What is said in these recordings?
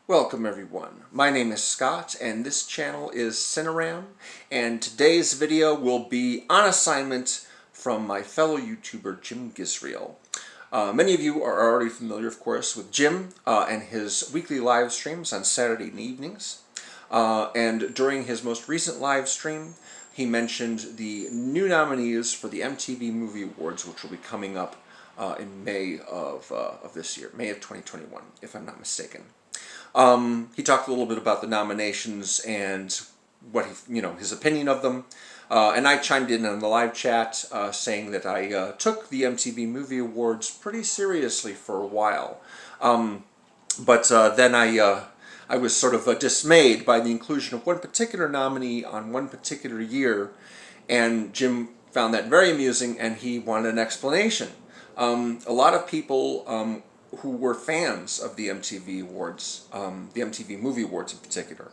Welcome everyone. My name is Scott and this channel is CineRam, and today's video will be on assignment from my fellow YouTuber Jim Gisriel. Many of you are already familiar, of course, with Jim and his weekly live streams on Saturday evenings. And during his most recent live stream, he mentioned the new nominees for the MTV Movie Awards, which will be coming up in May of this year, May of 2021, if I'm not mistaken. He talked a little bit about the nominations and what his opinion of them, and I chimed in on the live chat saying that I took the MTV Movie Awards pretty seriously for a while, but then I was sort of dismayed by the inclusion of one particular nominee on one particular year, and Jim found that very amusing, and he wanted an explanation. A lot of people who were fans of the MTV Awards, the MTV Movie Awards in particular,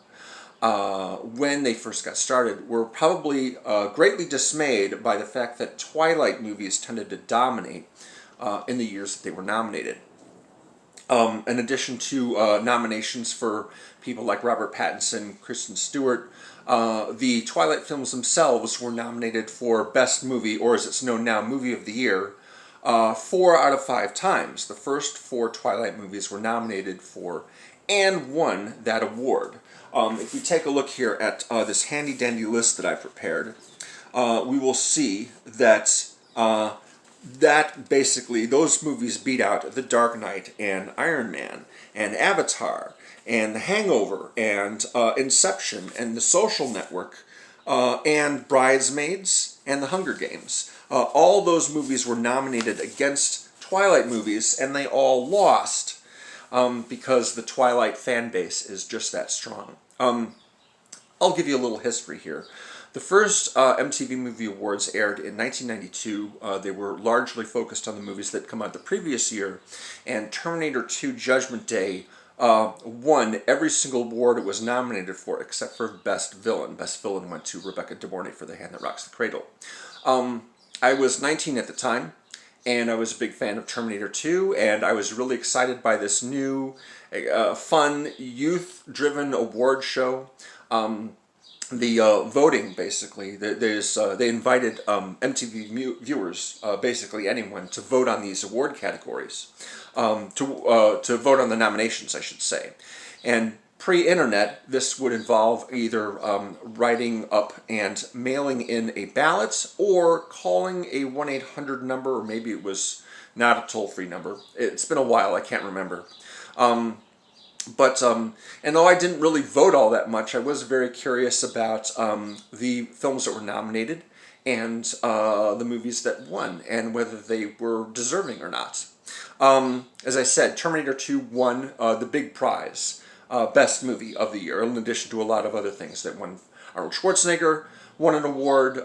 when they first got started, were probably greatly dismayed by the fact that Twilight movies tended to dominate in the years that they were nominated. In addition to nominations for people like Robert Pattinson, Kristen Stewart, the Twilight films themselves were nominated for Best Movie, or as it's known now, Movie of the Year, 4 out of 5 times. The first 4 Twilight movies were nominated for and won that award. If we take a look here at this handy-dandy list that I prepared, we will see that basically those movies beat out The Dark Knight and Iron Man and Avatar and The Hangover and Inception and The Social Network and Bridesmaids and The Hunger Games. All those movies were nominated against Twilight movies, and they all lost because the Twilight fan base is just that strong. I'll give you a little history here. The first MTV Movie Awards aired in 1992. They were largely focused on the movies that come out the previous year, and Terminator 2 Judgment Day won every single award it was nominated for except for Best Villain. Best Villain went to Rebecca De Mornay for The Hand That Rocks the Cradle. I was 19 at the time, and I was a big fan of Terminator 2, and I was really excited by this new, fun, youth-driven award show. The voting, basically, they invited MTV viewers, basically anyone, to vote on these award categories, to vote on the nominations, I should say. And pre-internet, this would involve either writing up and mailing in a ballot or calling a 1-800 number, or maybe it was not a toll-free number. It's been a while, I can't remember. And though I didn't really vote all that much, I was very curious about the films that were nominated and the movies that won, and whether they were deserving or not. As I said, Terminator 2 won the big prize. Best Movie of the Year, in addition to a lot of other things that won. Arnold Schwarzenegger won an award,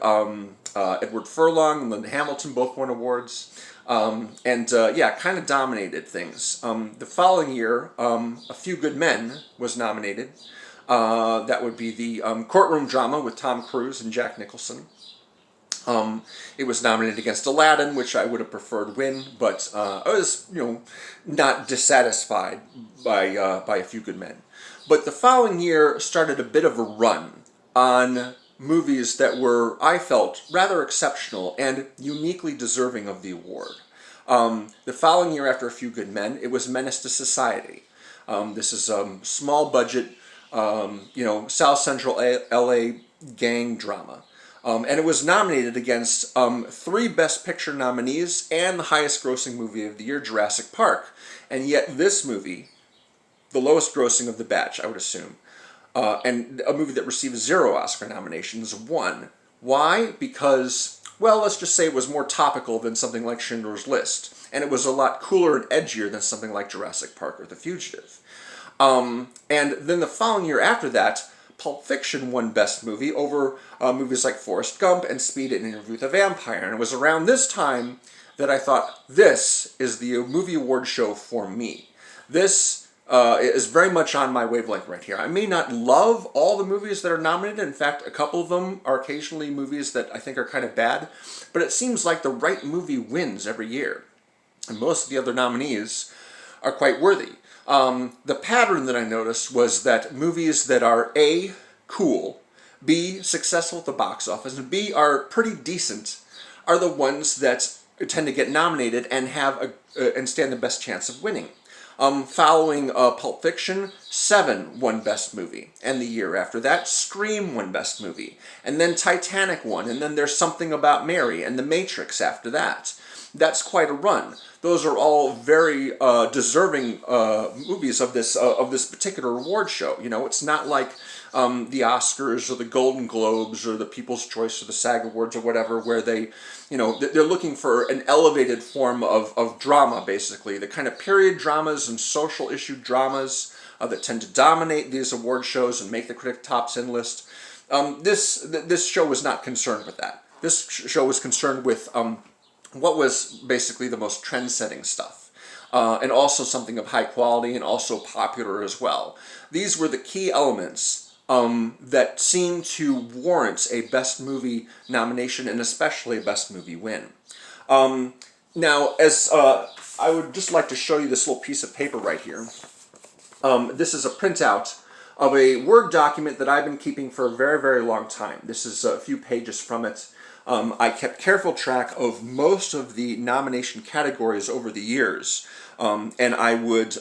Edward Furlong and Linda Hamilton both won awards, yeah, kind of dominated things. The following year, A Few Good Men was nominated. That would be the courtroom drama with Tom Cruise and Jack Nicholson. It was nominated against Aladdin, which I would have preferred win, but I was, not dissatisfied by A Few Good Men. But the following year started a bit of a run on movies that were, I felt, rather exceptional and uniquely deserving of the award. The following year, after A Few Good Men, it was Menace to Society. This is a small budget, South Central LA gang drama. And it was nominated against 3 Best Picture nominees and the highest grossing movie of the year, Jurassic Park. And yet this movie, the lowest grossing of the batch, I would assume, and a movie that received 0 Oscar nominations, won. Why? Because, well, let's just say it was more topical than something like Schindler's List. And it was a lot cooler and edgier than something like Jurassic Park or The Fugitive. And then the following year after that, Pulp Fiction won Best Movie over movies like Forrest Gump and Speed and Interview with a Vampire. And it was around this time that I thought, this is the movie award show for me. This is very much on my wavelength right here. I may not love all the movies that are nominated. In fact, a couple of them are occasionally movies that I think are kind of bad. But it seems like the right movie wins every year. And most of the other nominees are quite worthy. the pattern that I noticed was that movies that are A, cool, B, successful at the box office, and B, are pretty decent are the ones that tend to get nominated and have and stand the best chance of winning. Following Pulp Fiction, Seven won Best Movie, and the year after that, Scream won Best Movie, and then Titanic won, and then There's Something About Mary, and The Matrix after that. That's quite a run. Those are all very deserving movies of this particular award show. You know, it's not like the Oscars or the Golden Globes or the People's Choice or the SAG Awards or whatever, where they, you know, they're looking for an elevated form of drama, basically. The kind of period dramas and social issue dramas that tend to dominate these award shows and make the critic top 10 list. This show was not concerned with that. This show was concerned with what was basically the most trend-setting stuff, and also something of high quality and also popular as well. These were the key elements that seemed to warrant a Best Movie nomination and especially a Best Movie win. Now, as I would just like to show you this little piece of paper right here. This is a printout of a Word document that I've been keeping for a very, very long time. This is a few pages from it. I kept careful track of most of the nomination categories over the years, and I would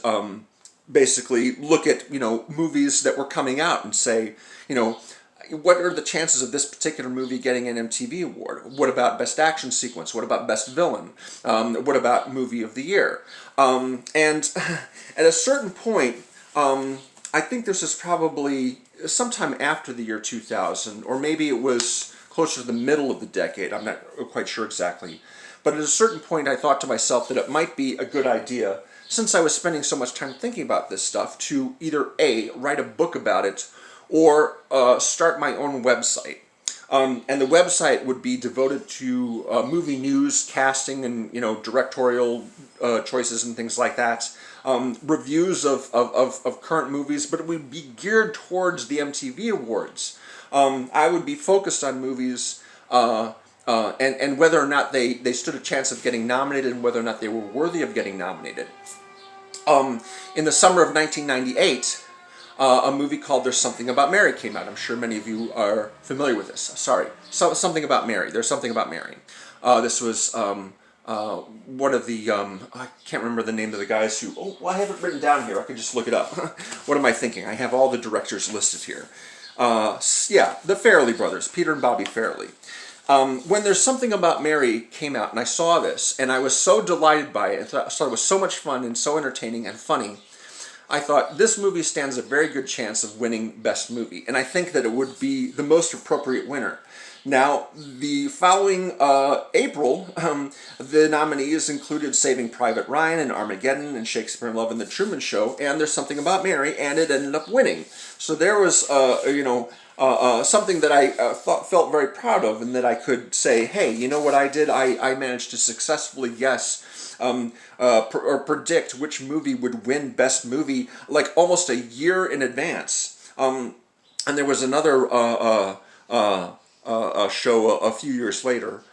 basically look at, you know, movies that were coming out and say, you know, what are the chances of this particular movie getting an MTV award? What about Best Action Sequence? What about Best Villain? What about Movie of the Year? And at a certain point, I think this is probably sometime after the year 2000, or maybe it was closer to the middle of the decade, I'm not quite sure exactly. But at a certain point I thought to myself that it might be a good idea, since I was spending so much time thinking about this stuff, to either A, write a book about it, or start my own website. And the website would be devoted to movie news, casting, and, you know, directorial choices and things like that. Reviews of current movies, but it would be geared towards the MTV Awards. I would be focused on movies and whether or not they stood a chance of getting nominated and whether or not they were worthy of getting nominated. In the summer of 1998, a movie called There's Something About Mary came out. I'm sure many of you are familiar with this. Sorry. Something About Mary. There's Something About Mary. This was one of the, I can't remember the name of the guys who, oh, well, I have it written down here. I can just look it up. What am I thinking? I have all the directors listed here. Yeah, the Farrelly brothers, Peter and Bobby Farrelly. When There's Something About Mary came out and I saw this, and I was so delighted by it, I thought it was so much fun and so entertaining and funny, I thought this movie stands a very good chance of winning Best Movie, and I think that it would be the most appropriate winner. Now, the following April, the nominees included Saving Private Ryan and Armageddon and Shakespeare in Love and The Truman Show, and There's Something About Mary, and it ended up winning. So there was, something that I felt very proud of, and that I could say, hey, you know what I did? I managed to successfully guess or predict which movie would win Best Movie, like almost a year in advance. And there was another show a few years later,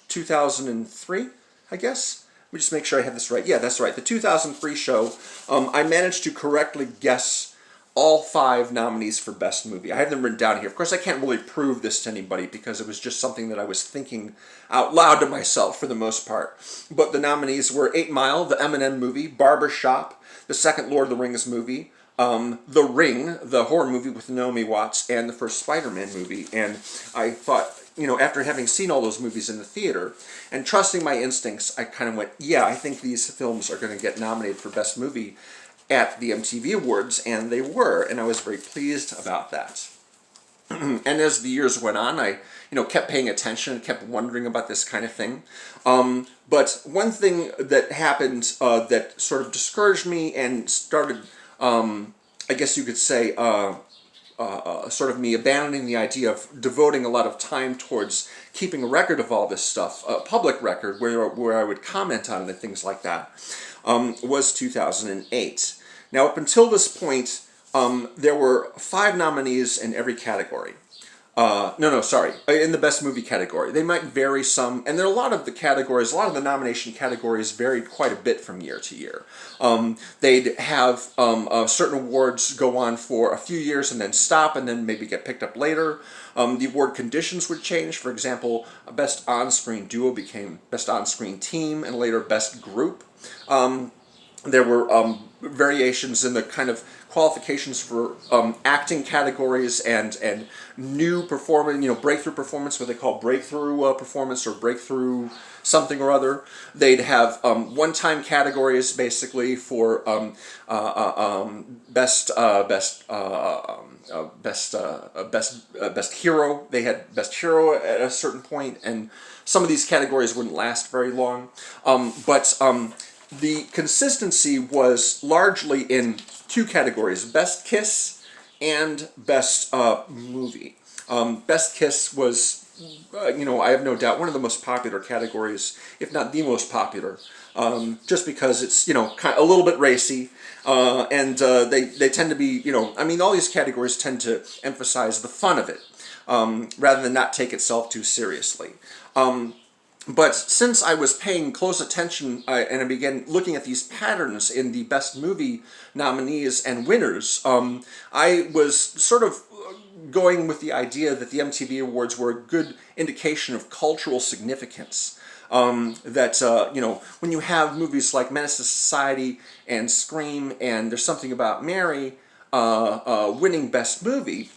2003, I guess. Let me just make sure I have this right. Yeah, that's right. The 2003 show, I managed to correctly guess all 5 nominees for Best Movie. I have them written down here. Of course, I can't really prove this to anybody because it was just something that I was thinking out loud to myself for the most part. But the nominees were 8 Mile, the Eminem movie, Barber Shop, the second Lord of the Rings movie, The Ring, the horror movie with Naomi Watts, and the first Spider-Man movie. And I thought, you know, after having seen all those movies in the theater and trusting my instincts, I kind of went, yeah, I think these films are going to get nominated for Best Movie at the MTV Awards, and they were, and I was very pleased about that. And as the years went on, I, kept paying attention and kept wondering about this kind of thing. But one thing that happened that sort of discouraged me and started, I guess you could say, sort of me abandoning the idea of devoting a lot of time towards keeping a record of all this stuff, a public record where I would comment on it and things like that, was 2008. Now, up until this point, there were 5 nominees in every category. No, sorry. In the best movie category, they might vary some, and there are a lot of the categories. A lot of the nomination categories varied quite a bit from year to year. They'd have certain awards go on for a few years and then stop, and then maybe get picked up later. The award conditions would change. For example, best on-screen duo became best on-screen team, and later best group. There were variations in the kind of qualifications for acting categories and new performance, breakthrough performance, what they call breakthrough performance or breakthrough something or other. They'd have one-time categories basically for best hero. They had best hero at a certain point, and some of these categories wouldn't last very long. But the consistency was largely in two categories: best kiss and best movie. Best kiss was, I have no doubt, one of the most popular categories, if not the most popular, just because it's, kind of a little bit racy, and they tend to be, all these categories tend to emphasize the fun of it, rather than not take itself too seriously. But since I was paying close attention and I began looking at these patterns in the best movie nominees and winners, I was sort of going with the idea that the MTV Awards were a good indication of cultural significance. That when you have movies like Menace to Society and Scream and There's Something About Mary winning Best Movie,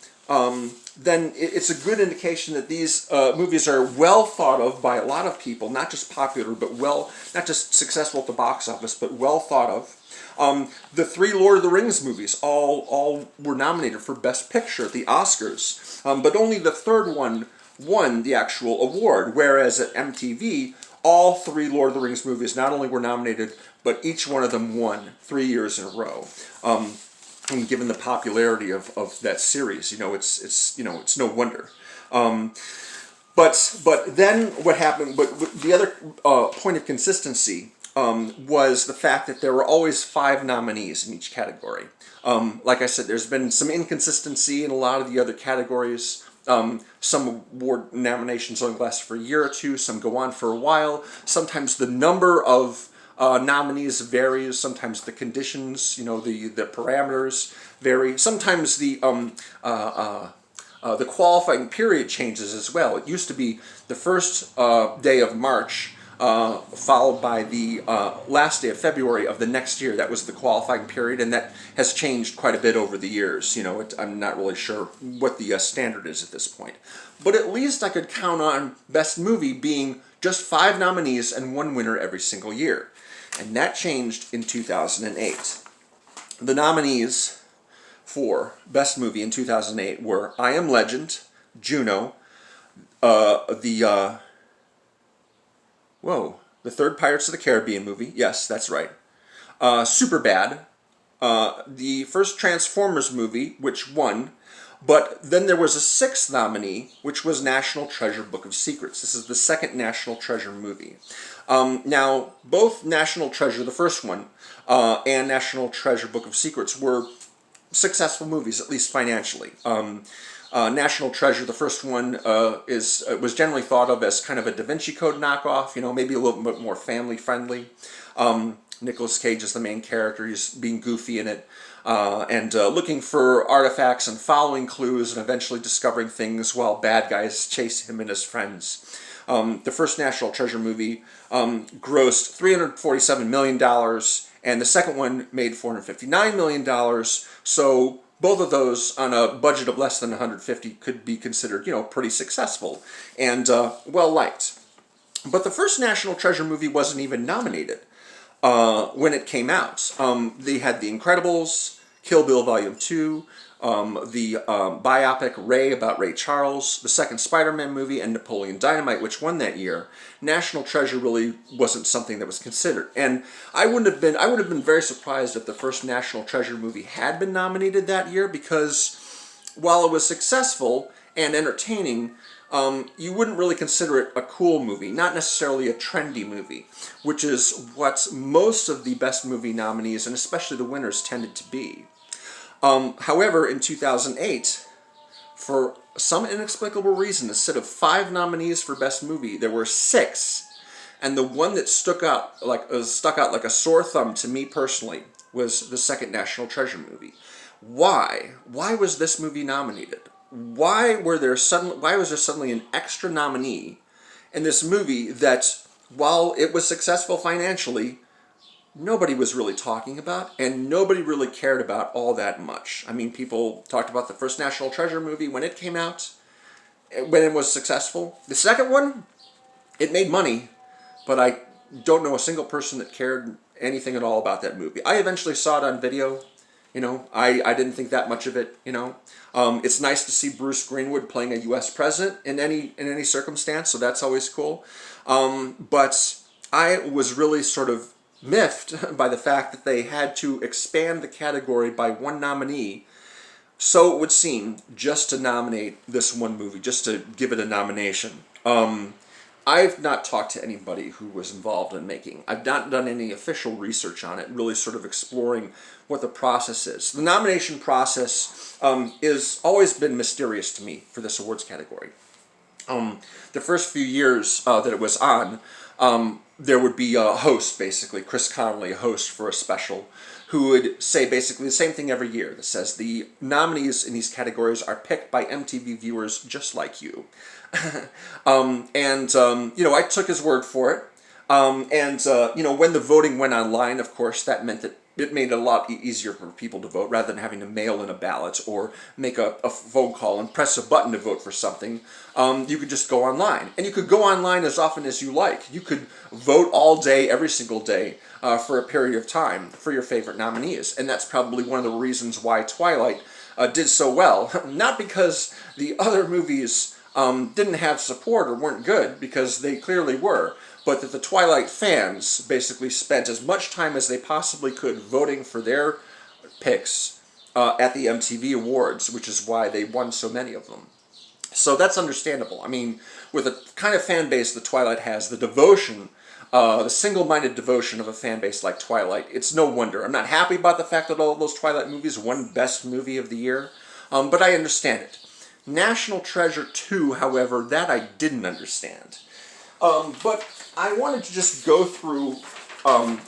then it's a good indication that these movies are well thought of by a lot of people, not just popular, but not just successful at the box office, but well thought of. The three Lord of the Rings movies all were nominated for Best Picture at the Oscars, but only the third one won the actual award, whereas at MTV, all three Lord of the Rings movies not only were nominated, but each one of them won 3 years in a row. And given the popularity of that series, it's no wonder. But then what happened? But the other point of consistency was the fact that there were always 5 nominees in each category. Like I said, there's been some inconsistency in a lot of the other categories. Some award nominations only last for a year or two. Some go on for a while. Sometimes the number of nominees varies. Sometimes the conditions, the parameters vary. Sometimes the qualifying period changes as well. It used to be the first day of March, followed by the last day of February of the next year. That was the qualifying period, and that has changed quite a bit over the years. I'm not really sure what the standard is at this point. But at least I could count on Best Movie being just 5 nominees and 1 winner every single year. And that changed in 2008. The nominees for Best Movie in 2008 were I Am Legend, Juno, the third Pirates of the Caribbean movie. Yes, that's right. Superbad, the first Transformers movie, which won. But then there was a 6th nominee, which was National Treasure Book of Secrets. This is the second National Treasure movie. Now, both National Treasure, the first one, and National Treasure Book of Secrets were successful movies, at least financially. National Treasure, the first one, was generally thought of as kind of a Da Vinci Code knockoff, maybe a little bit more family-friendly. Nicolas Cage is the main character. He's being goofy in it, and looking for artifacts and following clues and eventually discovering things while bad guys chase him and his friends. The first National Treasure movie grossed $347 million, and the second one made $459 million, so both of those on a budget of less than 150 could be considered, pretty successful and well-liked. But the first National Treasure movie wasn't even nominated when it came out. They had The Incredibles, Kill Bill Volume 2, the biopic Ray about Ray Charles, the second Spider-Man movie, and Napoleon Dynamite, which won that year. National Treasure really wasn't something that was considered. And I would have been very surprised if the first National Treasure movie had been nominated that year, because while it was successful and entertaining, you wouldn't really consider it a cool movie, not necessarily a trendy movie, which is what most of the Best Movie nominees, and especially the winners, tended to be. However, in 2008, for some inexplicable reason, instead of 5 nominees for Best Movie, there were 6. And the one that stuck out like a sore thumb to me personally was the second National Treasure movie. Why? Why was this movie nominated? Why was there suddenly an extra nominee in this movie that, while it was successful financially, nobody was really talking about, and nobody really cared about all that much? I mean, people talked about the first National Treasure movie when it came out, when it was successful. The second one, it made money, but I don't know a single person that cared anything at all about that movie. I eventually saw it on video. I didn't think that much of it. It's nice to see Bruce Greenwood playing a U.S. president in any circumstance, so that's always cool. But I was really sort of miffed by the fact that they had to expand the category by one nominee, so it would seem, just to nominate this one movie, just to give it a nomination. I've not talked to anybody who was involved in making. I've not done any official research on it, really sort of exploring what the process is. The nomination process is always been mysterious to me for this awards category. The first few years that it was on, there would be a host, basically, Chris Connolly, a host for a special, who would say basically the same thing every year that says the nominees in these categories are picked by MTV viewers just like you. I took his word for it. When the voting went online, of course, that meant that it made it a lot easier for people to vote rather than having to mail in a ballot or make a phone call and press a button to vote for something. You could just go online. And you could go online as often as you like. You could vote all day, every single day, for a period of time for your favorite nominees. And that's probably one of the reasons why Twilight did so well. Not because the other movies didn't have support or weren't good, because they clearly were, but that the Twilight fans basically spent as much time as they possibly could voting for their picks at the MTV Awards, which is why they won so many of them. So that's understandable. I mean, with the kind of fan base that Twilight has, the devotion, the single-minded devotion of a fan base like Twilight, it's no wonder. I'm not happy about the fact that all those Twilight movies won Best Movie of the Year, but I understand it. National Treasure 2, however, that I didn't understand. But I wanted to just go through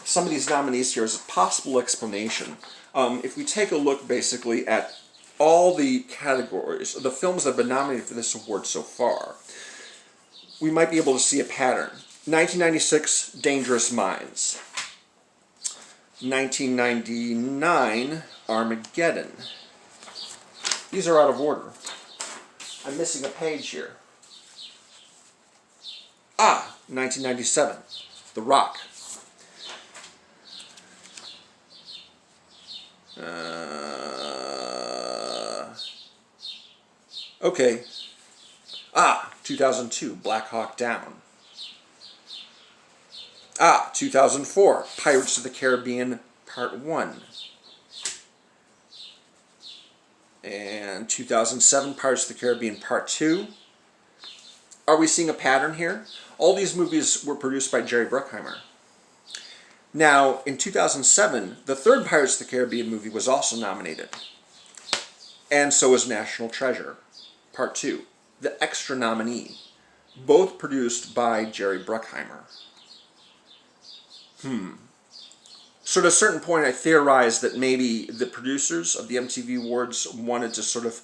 some of these nominees here as a possible explanation. If we take a look basically at all the categories, the films that have been nominated for this award so far, we might be able to see a pattern. 1996, Dangerous Minds. 1999, Armageddon. These are out of order. I'm missing a page here. 1997, The Rock. Okay. 2002, Black Hawk Down. 2004, Pirates of the Caribbean Part 1. And 2007, Pirates of the Caribbean Part 2. Are we seeing a pattern here? All these movies were produced by Jerry Bruckheimer. Now, in 2007, the third Pirates of the Caribbean movie was also nominated. And so was National Treasure Part 2, the extra nominee. Both produced by Jerry Bruckheimer. So at a certain point, I theorized that maybe the producers of the MTV Awards wanted to sort of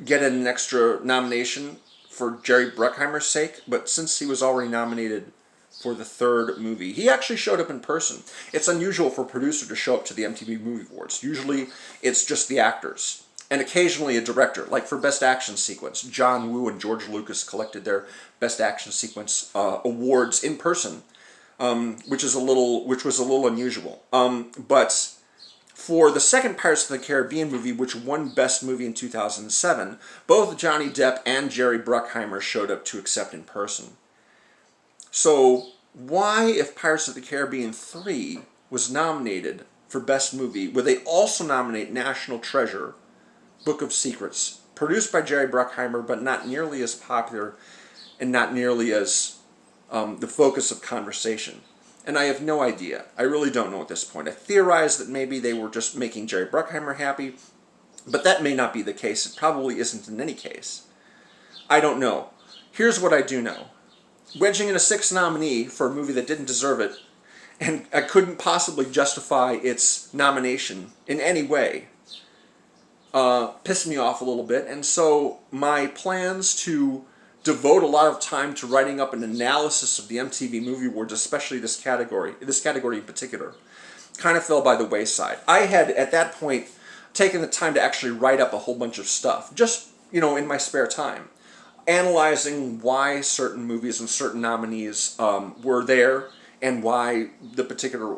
get an extra nomination for Jerry Bruckheimer's sake, but since he was already nominated for the third movie, he actually showed up in person. It's unusual for a producer to show up to the MTV Movie Awards. Usually, it's just the actors, and occasionally a director. Like for Best Action Sequence, John Woo and George Lucas collected their Best Action Sequence awards in person. Which was a little unusual. But for the second Pirates of the Caribbean movie, which won Best Movie in 2007, both Johnny Depp and Jerry Bruckheimer showed up to accept in person. So why, if Pirates of the Caribbean 3 was nominated for Best Movie, would they also nominate National Treasure, Book of Secrets, produced by Jerry Bruckheimer, but not nearly as popular and not nearly as the focus of conversation? And I have no idea. I really don't know at this point. I theorized that maybe they were just making Jerry Bruckheimer happy, But that may not be the case. It probably isn't in any case. I don't know. Here's what I do know. Wedging in a sixth nominee for a movie that didn't deserve it, and I couldn't possibly justify its nomination in any way, pissed me off a little bit. And so my plans to devote a lot of time to writing up an analysis of the MTV Movie Awards, especially this category in particular, kind of fell by the wayside. I had, at that point, taken the time to actually write up a whole bunch of stuff, just, in my spare time, analyzing why certain movies and certain nominees were there and why the particular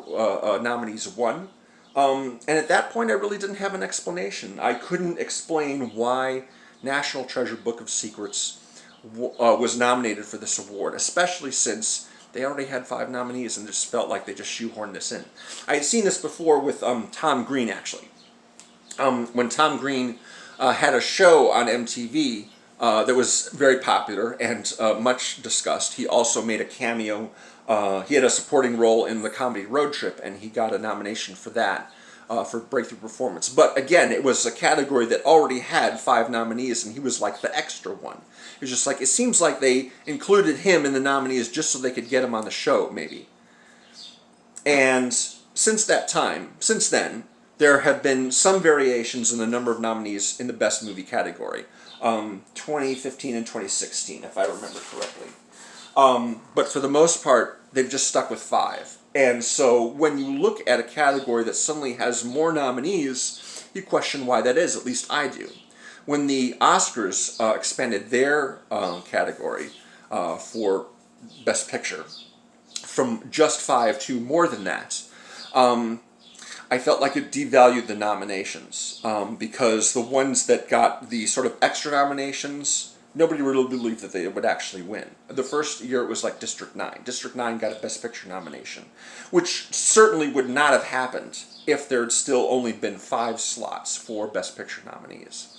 nominees won. And at that point, I really didn't have an explanation. I couldn't explain why National Treasure Book of Secrets was nominated for this award, especially since they already had 5 nominees and just felt like they just shoehorned this in. I had seen this before with Tom Green, actually. When Tom Green had a show on MTV that was very popular and much discussed. He also made a cameo. He had a supporting role in the comedy Road Trip, and he got a nomination for that, for Breakthrough Performance. But again, it was a category that already had 5 nominees, and he was like the extra one. It was just like, it seems like they included him in the nominees just so they could get him on the show, maybe. And since then, there have been some variations in the number of nominees in the Best Movie category. 2015 and 2016, if I remember correctly. But for the most part, they've just stuck with 5. And so when you look at a category that suddenly has more nominees, you question why that is, at least I do. When the Oscars expanded their category for Best Picture from just 5 to more than that, I felt like it devalued the nominations because the ones that got the sort of extra nominations, nobody really believed that they would actually win. The first year it was like District 9. District 9 got a Best Picture nomination, which certainly would not have happened if there had still only been 5 slots for Best Picture nominees.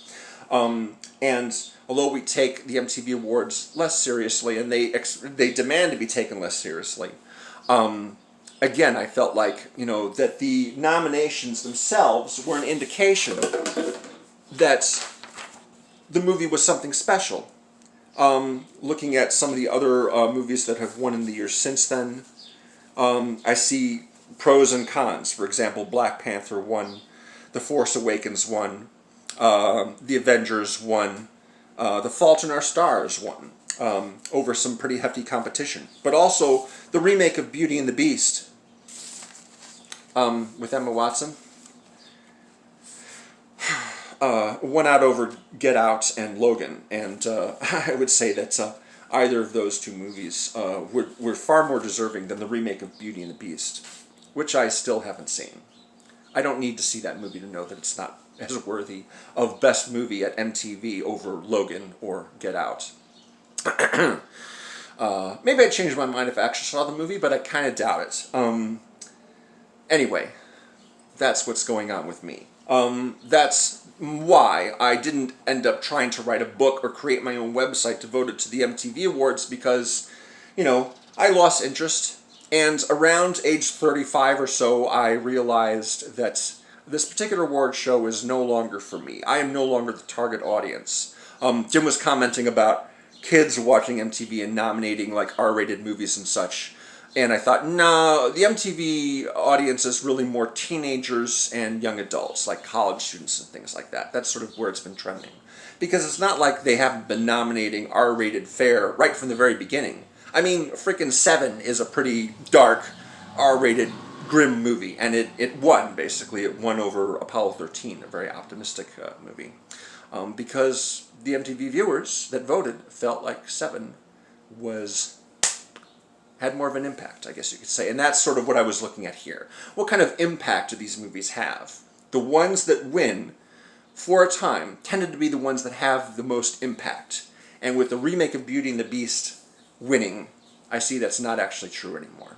And although we take the MTV Awards less seriously, and they demand to be taken less seriously, again, I felt like, that the nominations themselves were an indication that the movie was something special. Looking at some of the other movies that have won in the years since then, I see pros and cons. For example, Black Panther won, The Force Awakens won, The Avengers won, The Fault in Our Stars won, over some pretty hefty competition. But also, the remake of Beauty and the Beast, with Emma Watson, won out over Get Out and Logan. And I would say that either of those 2 movies were far more deserving than the remake of Beauty and the Beast, which I still haven't seen. I don't need to see that movie to know that it's not as worthy of Best Movie at MTV over Logan or Get Out. Maybe I'd change my mind if I actually saw the movie, but I kind of doubt it. Anyway, that's what's going on with me. That's why I didn't end up trying to write a book or create my own website devoted to the MTV Awards because, I lost interest. And around age 35 or so, I realized that this particular award show is no longer for me. I am no longer the target audience. Jim was commenting about kids watching MTV and nominating like R-rated movies and such. And I thought, no, the MTV audience is really more teenagers and young adults, like college students and things like that. That's sort of where it's been trending. Because it's not like they haven't been nominating R-rated fare right from the very beginning. I mean, frickin' Seven is a pretty dark, R-rated, grim movie, and it won, basically. It won over Apollo 13, a very optimistic movie. Because the MTV viewers that voted felt like Seven had more of an impact, I guess you could say. And that's sort of what I was looking at here. What kind of impact do these movies have? The ones that win, for a time, tended to be the ones that have the most impact. And with the remake of Beauty and the Beast winning, I see that's not actually true anymore.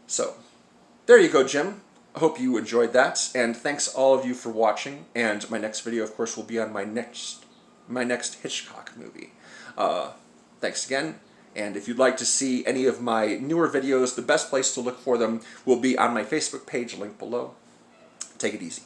So, there you go, Jim. I hope you enjoyed that, and thanks all of you for watching. And my next video, of course, will be on my next Hitchcock movie. Thanks again. And if you'd like to see any of my newer videos, the best place to look for them will be on my Facebook page, link below. Take it easy.